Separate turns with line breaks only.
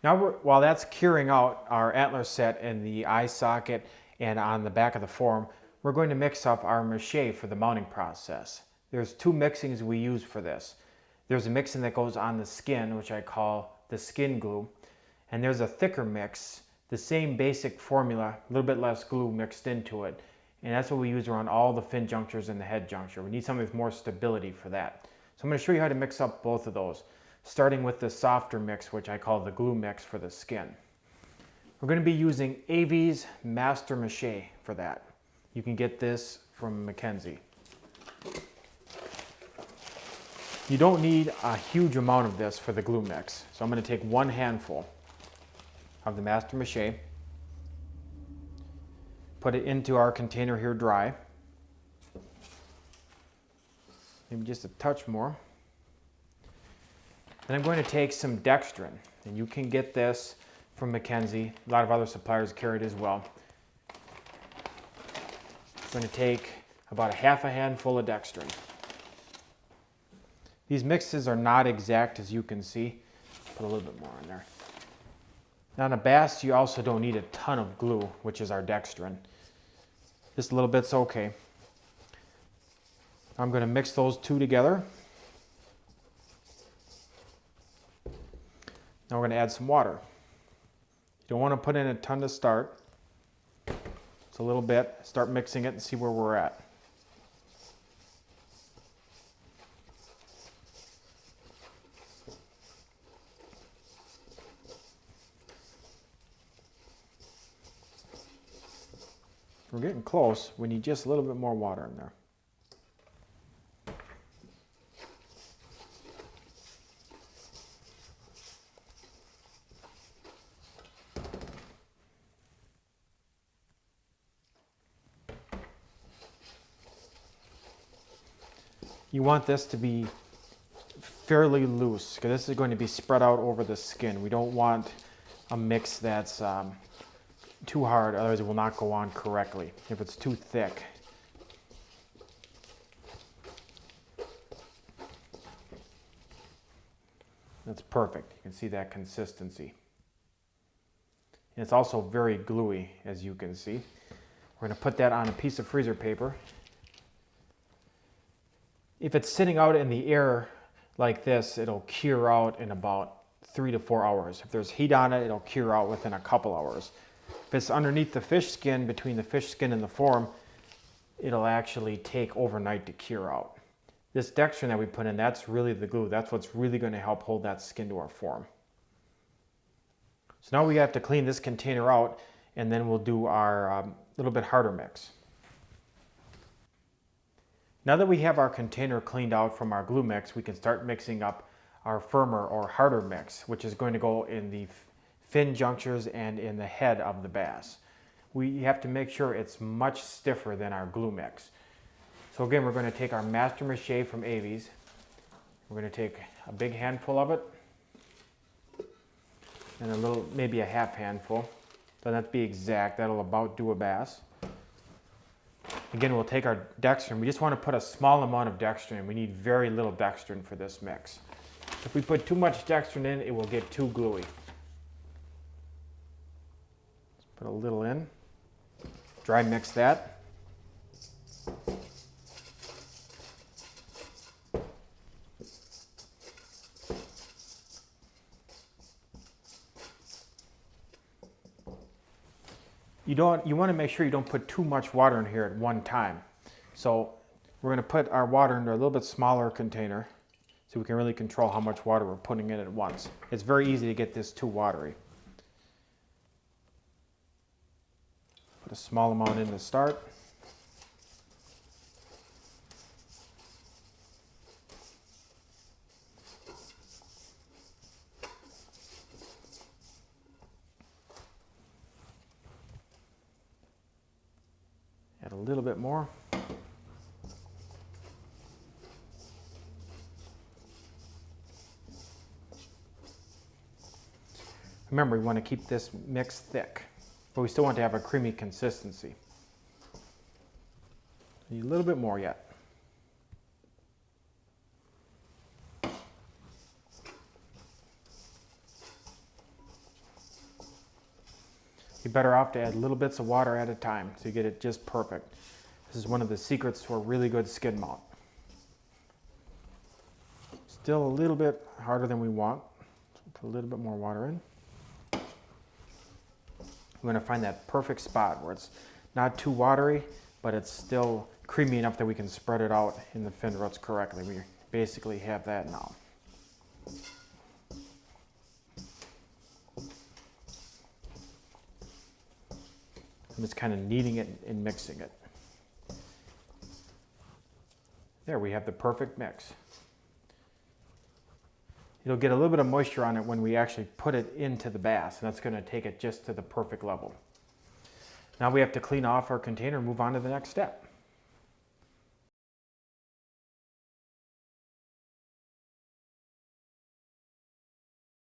Now, while that's curing out our antler set in the eye socket and on the back of the form, we're going to mix up our mache for the mounting process. There's two mixings we use for this. There's a mixing that goes on the skin, which I call the skin glue, and there's a thicker mix, the same basic formula, a little bit less glue mixed into it, and that's what we use around all the fin junctures and the head juncture. We need something with more stability for that. So I'm going to show you how to mix up both of those, starting with the softer mix, which I call the glue mix for the skin. We're going to be using AV's Master Mache for that. You can get this from Mackenzie. You don't need a huge amount of this for the glue mix. So I'm going to take one handful of the Master Mache, put it into our container here dry, maybe just a touch more. Then I'm going to take some dextrin, and you can get this from Mackenzie. A lot of other suppliers carry it as well. I'm going to take about a half a handful of dextrin. These mixes are not exact, as you can see. Put a little bit more in there. Now on a bass, you also don't need a ton of glue, which is our dextrin. Just a little bit's okay. I'm going to mix those two together. Now we're going to add some water. You don't want to put in a ton to start. It's a little bit. Start mixing it and see where we're at. We're getting close. We need just a little bit more water in there. You want this to be fairly loose because this is going to be spread out over the skin. We don't want a mix that's too hard, otherwise it will not go on correctly if it's too thick. That's perfect. You can see that consistency. And it's also very gluey, as you can see. We're going to put that on a piece of freezer paper. If it's sitting out in the air like this, it'll cure out in about 3 to 4 hours. If there's heat on it, it'll cure out within a couple hours. If it's underneath the fish skin, between the fish skin and the form, it'll actually take overnight to cure out. This dextrin that we put in, that's really the glue. That's what's really going to help hold that skin to our form. So now we have to clean this container out, and then we'll do our little bit harder mix. Now that we have our container cleaned out from our glue mix, we can start mixing up our firmer or harder mix, which is going to go in the fin junctures and in the head of the bass. We have to make sure it's much stiffer than our glue mix. So again, we're going to take our Master Mache from AV's. We're going to take a big handful of it and a little, maybe a half handful. Doesn't have to be exact. That'll about do a bass. Again, we'll take our dextrin. We just want to put a small amount of dextrin. We need very little dextrin for this mix. If we put too much dextrin in, it will get too gluey. Let's put a little in. Dry mix that. You want to make sure you don't put too much water in here at one time. So we're going to put our water into a little bit smaller container so we can really control how much water we're putting in at once. It's very easy to get this too watery. Put a small amount in to start. Add a little bit more. Remember, we want to keep this mix thick, but we still want to have a creamy consistency. Need a little bit more yet. You're better off to add little bits of water at a time so you get it just perfect. This is one of the secrets to a really good skid mount. Still a little bit harder than we want. Put a little bit more water in. We're going to find that perfect spot where it's not too watery, but it's still creamy enough that we can spread it out in the fin roots correctly. We basically have that now. I'm just kind of kneading it and mixing it. There, we have the perfect mix. You'll get a little bit of moisture on it when we actually put it into the bass, and that's going to take it just to the perfect level. Now we have to clean off our container and move on to the next step.